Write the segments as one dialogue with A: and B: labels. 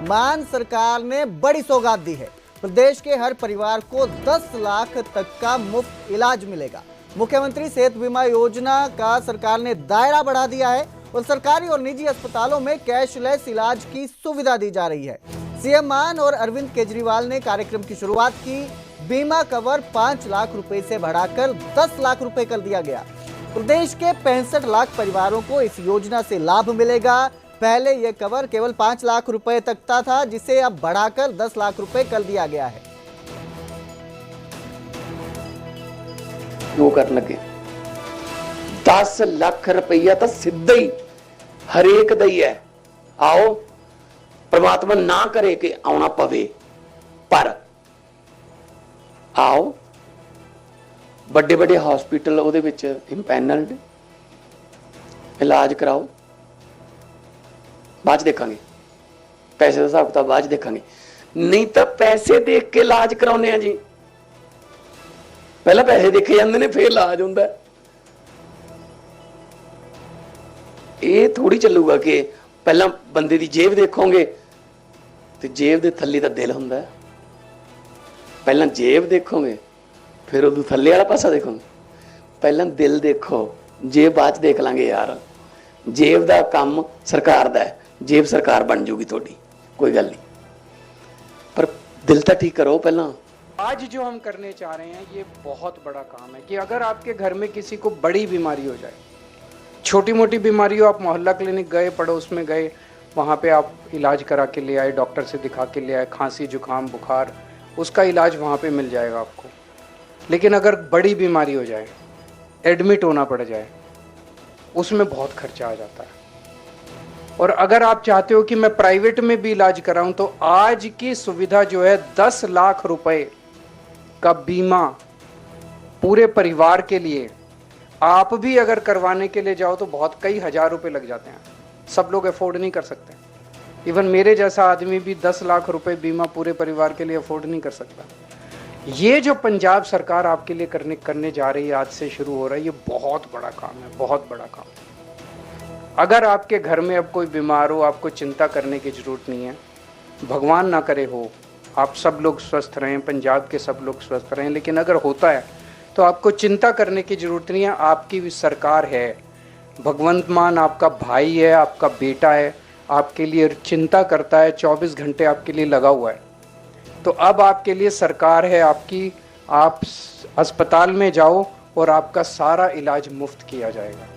A: मान सरकार ने बड़ी सौगात दी है। प्रदेश के हर परिवार को 10 लाख तक का मुफ्त इलाज मिलेगा। मुख्यमंत्री सेहत बीमा योजना का सरकार ने दायरा बढ़ा दिया है और सरकारी और निजी अस्पतालों में कैशलेस इलाज की सुविधा दी जा रही है। सीएम मान और अरविंद केजरीवाल ने कार्यक्रम की शुरुआत की। बीमा कवर 5 लाख रुपए से बढ़ाकर 10 लाख रुपए कर दिया गया। प्रदेश के 65 लाख परिवारों को इस योजना से लाभ मिलेगा। पहले यह कवर केवल 5 लाख रुपए तक था, जिसे अब बढ़ाकर 10 लाख रुपए कर दिया गया है।
B: वो कर लगे 10 लाख रुपया तो सीधा ही हरेक दा ही है। आओ परमात्मा ना करे कि आना पवे, पर आओ बड़े बड़े हॉस्पिटल ਉਹਦੇ ਵਿੱਚ ਇੰਪੈਨਲਡ इलाज कराओ। बाद देखेंगे पैसे का हिसाब किताब, बाद देखेंगे। नहीं तो पैसे देख के इलाज कराने जी। पहला पैसे देखे जाते हैं, फिर इलाज होता है। ये थोड़ी चलूगा कि पहला बंदे की जेब देखोगे तो जेब के थल्ले का दिल होंगे। पहला जेब देखोगे फिर उदू थल्ले वाला पासा देखोगे। पहला दिल देखो, जेब बाद देख लांगे यार। जेब का काम सरकार का है, जेब सरकार बन जूगी थोड़ी, कोई गल नहीं, पर दिल तो ठीक करो पहला।
C: आज जो हम करने चाह रहे हैं ये बहुत बड़ा काम है कि अगर आपके घर में किसी को बड़ी बीमारी हो जाए, छोटी मोटी बीमारी हो, आप मोहल्ला क्लिनिक गए, पड़ोस में गए, वहाँ पे आप इलाज करा के ले आए, डॉक्टर से दिखा के ले आए, खांसी जुकाम बुखार, उसका इलाज वहाँ पे मिल जाएगा आपको। लेकिन अगर बड़ी बीमारी हो जाए, एडमिट होना पड़ जाए, उसमें बहुत खर्चा आ जाता है। और अगर आप चाहते हो कि मैं प्राइवेट में भी इलाज कराऊं, तो आज की सुविधा जो है 10 लाख रुपए का बीमा पूरे परिवार के लिए, आप भी अगर करवाने के लिए जाओ तो बहुत कई हजार रुपए लग जाते हैं। सब लोग अफोर्ड नहीं कर सकते। इवन मेरे जैसा आदमी भी 10 लाख रुपए बीमा पूरे परिवार के लिए अफोर्ड नहीं कर सकता। ये जो पंजाब सरकार आपके लिए करने जा रही है, आज से शुरू हो रहा है, ये बहुत बड़ा काम है, बहुत बड़ा काम। अगर आपके घर में अब कोई बीमार हो, आपको चिंता करने की जरूरत नहीं है। भगवान ना करे हो, आप सब लोग स्वस्थ रहें, पंजाब के सब लोग स्वस्थ रहें। लेकिन अगर होता है तो आपको चिंता करने की जरूरत नहीं है। आपकी भी सरकार है, भगवंत मान आपका भाई है, आपका बेटा है, आपके लिए चिंता करता है, 24 घंटे आपके लिए लगा हुआ है। तो अब आपके लिए सरकार है आपकी, आप अस्पताल में जाओ और आपका सारा इलाज मुफ्त किया जाएगा।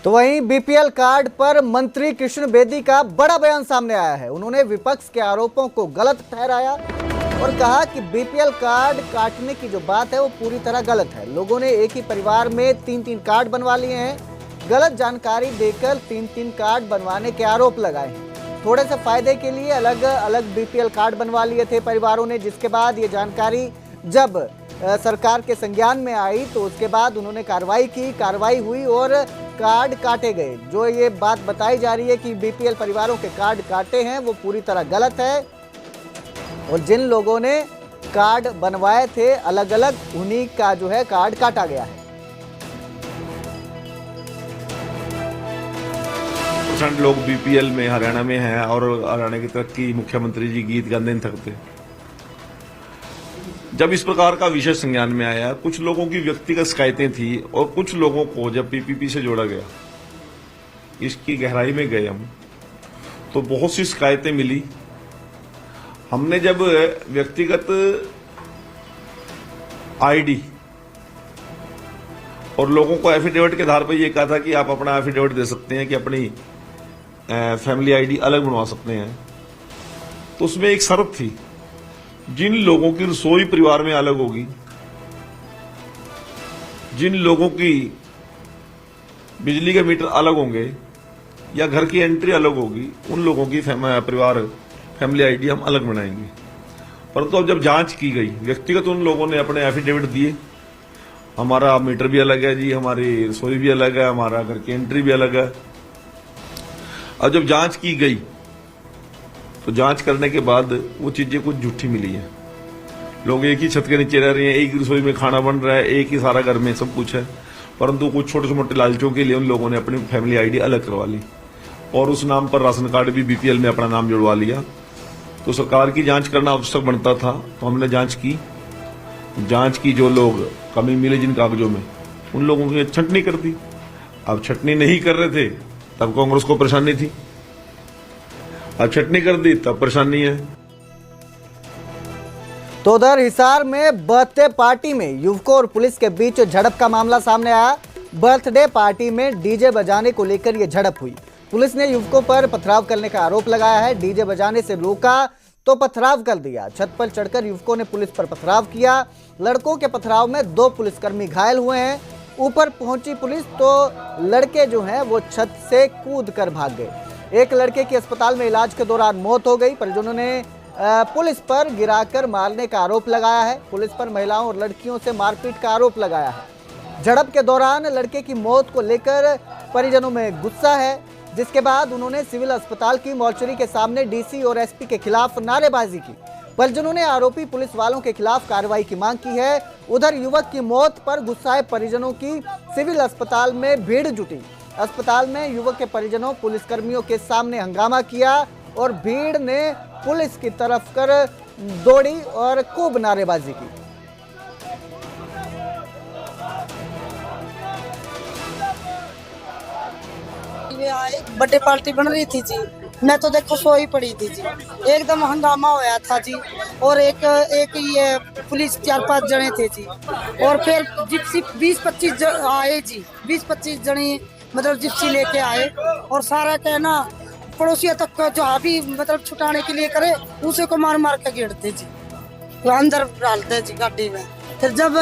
A: तो वहीं बीपीएल कार्ड पर मंत्री कृष्ण बेदी का बड़ा बयान सामने आया है। उन्होंने विपक्ष के आरोपों को गलत ठहराया और कहा कि बीपीएल कार्ड काटने की जो बात है वो पूरी तरह गलत है। लोगों ने एक ही परिवार में 3-3 कार्ड बनवा लिए हैं। गलत जानकारी देकर 3-3 कार्ड बनवाने के आरोप लगाए हैं। थोड़े से फायदे के लिए अलग अलग बीपीएल कार्ड बनवा लिए थे परिवारों ने, जिसके बाद ये जानकारी जब सरकार के संज्ञान में आई तो उसके बाद उन्होंने कार्रवाई हुई और कार्ड काटे गए। जो ये बात बताई जा रही है कि बीपीएल परिवारों के कार्ड काटे हैं वो पूरी तरह गलत है और जिन लोगों ने कार्ड बनवाए थे अलग अलग, उन्हीं का जो है कार्ड काटा गया है।
D: लोग बीपीएल में हरियाणा में हैं और हरियाणा की तरक्की मुख्यमंत्री जी गीत गाते नहीं थकते। जब इस प्रकार का विषय संज्ञान में आया, कुछ लोगों की व्यक्तिगत शिकायतें थी और कुछ लोगों को जब पीपीपी से जोड़ा गया, इसकी गहराई में गए हम तो बहुत सी शिकायतें मिली। हमने जब व्यक्तिगत आईडी और लोगों को एफिडेविट के आधार पर यह कहा था कि आप अपना एफिडेविट दे सकते हैं कि अपनी फैमिली आईडी अलग बनवा सकते हैं, तो उसमें एक शर्त थी, जिन लोगों की रसोई परिवार में अलग होगी, जिन लोगों की बिजली के मीटर अलग होंगे या घर की एंट्री अलग होगी, उन लोगों की फैमिली आईडी हम अलग बनाएंगे। परंतु अब जब जांच की गई, व्यक्तिगत उन लोगों ने अपने एफिडेविट दिए, हमारा मीटर भी अलग है जी, हमारी रसोई भी अलग है, हमारा घर की एंट्री भी अलग है। अब जब जांच की गई तो जांच करने के बाद वो चीजें कुछ झूठी मिली है। लोग एक ही छत के नीचे रह रहे हैं, एक ही रसोई में खाना बन रहा है, एक ही सारा घर में सब कुछ है, परंतु कुछ छोटे मोटे लालचों के लिए उन लोगों ने अपनी फैमिली आईडी अलग करवा ली और उस नाम पर राशन कार्ड भी बीपीएल में अपना नाम जुड़वा लिया। तो सरकार की जांच करना आवश्यक बनता था, तो हमने जांच की। जो लोग कमी मिले जिन कागजों में, उन लोगों की छंटनी कर दी। अब छंटनी नहीं कर रहे थे तब कांग्रेस को परेशानी थी, अब छंटनी कर दी तब परेशानी है।
A: तो उधर हिसार में बर्थडे पार्टी में युवकों और पुलिस के बीच झड़प का मामला सामने आया। बर्थडे पार्टी में डीजे बजाने को लेकर यह झड़प हुई। पुलिस ने युवकों पर पथराव करने का आरोप लगाया है। डीजे बजाने से रोका तो पथराव कर दिया। छत पर चढ़कर युवकों ने पुलिस पर पथराव किया। लड़कों के पथराव में 2 पुलिसकर्मी घायल हुए हैं। ऊपर पहुंची पुलिस तो लड़के जो हैं वो छत से कूद कर भाग गए। एक लड़के की अस्पताल में इलाज के दौरान मौत हो गई। परिजनों ने पुलिस पर गिराकर मारने का आरोप लगाया है। पुलिस पर महिलाओं और लड़कियों से मारपीट का आरोप लगाया है। झड़प के दौरान लड़के की मौत को लेकर परिजनों में गुस्सा है, जिसके बाद उन्होंने सिविल अस्पताल की मोर्चरी के सामने डीसी और एसपी के खिलाफ नारेबाजी की। परिजनों ने आरोपी पुलिस वालों के खिलाफ कार्रवाई की मांग की है। उधर युवक की मौत पर गुस्साए परिजनों की सिविल अस्पताल में भीड़ जुटी। अस्पताल में युवक के परिजनों पुलिसकर्मियों के सामने हंगामा किया और भीड़ ने पुलिस की तरफ कर दौड़ी और खूब नारेबाजी की।
E: बर्थडे पार्टी बन रही थी जी, मैं तो देखो सोई पड़ी थी जी। एकदम हंगामा होया था जी। और एक ये पुलिस 4-5 जने थे जी। और फिर जिप्सी 20-25 आए जी। 20-25 जने मतलब जिप्सी लेके आए और सारा कहना पड़ोसियों तक को जो भी मतलब छुटाने के लिए करे उसे को मार मार के गिरते जी, तो अंदर डालते जी गाड़ी में। फिर जब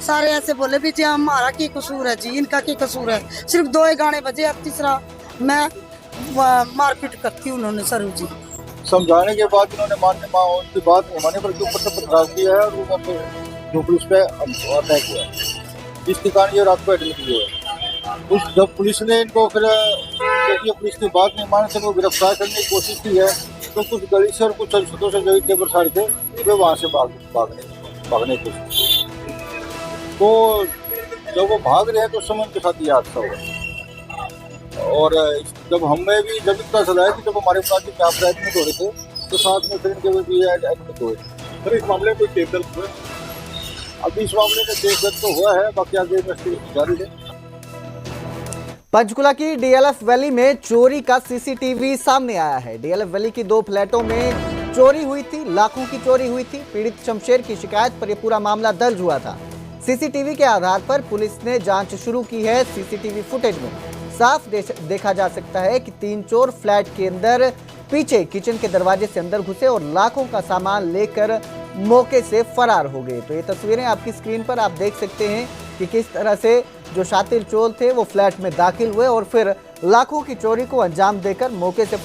E: सारे ऐसे बोले भी जी हमारा की कसूर है जी, इनका की कसूर है, सिर्फ 2 ही गाने बजे, अब तीसरा मैं मारपीट करती उन्होंने सरू जी।
F: समझाने के बाद उन्होंने उनकी बात नहीं मानी, बल्कि ऊपर से पथराव किया है और वो जो पुलिस पे अटैक हुआ, जिसके कारण ये रात को एडमिट हुए। जब पुलिस ने इनको फिर पुलिस की बात नहीं मानी तो वो गिरफ्तार करने की कोशिश की है, तो कुछ गली से और कुछ छतों से जो टेबल सारे थे वे वहाँ से भागने की कोशिश। तो जब वो भाग रहे हैं तो समय के साथ ये हादसा हुआ। और जब हमें भी जब पता चला है कि जब हमारे पास यहाँ पर एडमिट हो रहे थे तो साथ में फिर इनके भी एडमिट हुए। फिर इस मामले में कोई केस दर्ज हुआ? अभी इस मामले में केस दर्ज तो हुआ है, बाकी आगे इन्वेस्टिगेशन जारी है।
A: पंचकुला की डीएलएफ वैली में चोरी का सीसीटीवी सामने आया है। डीएलएफ वैली की 2 फ्लैटों में चोरी हुई थी, लाखों की चोरी हुई थी। पीड़ित शमशेर की शिकायत पर यह पूरा मामला दर्ज हुआ था। सीसीटीवी के आधार पर पुलिस ने जांच शुरू की है। सीसीटीवी फुटेज में साफ देखा जा सकता है कि 3 चोर फ्लैट के अंदर पीछे किचन के दरवाजे से अंदर घुसे और लाखों का सामान लेकर मौके से फरार हो गए। तो ये तस्वीरें आपकी स्क्रीन पर आप देख सकते हैं कि किस तरह से जो शातिर चोर थे वो फ्लैट में दाखिल हुए और फिर लाखों की चोरी को अंजाम देकर मौके से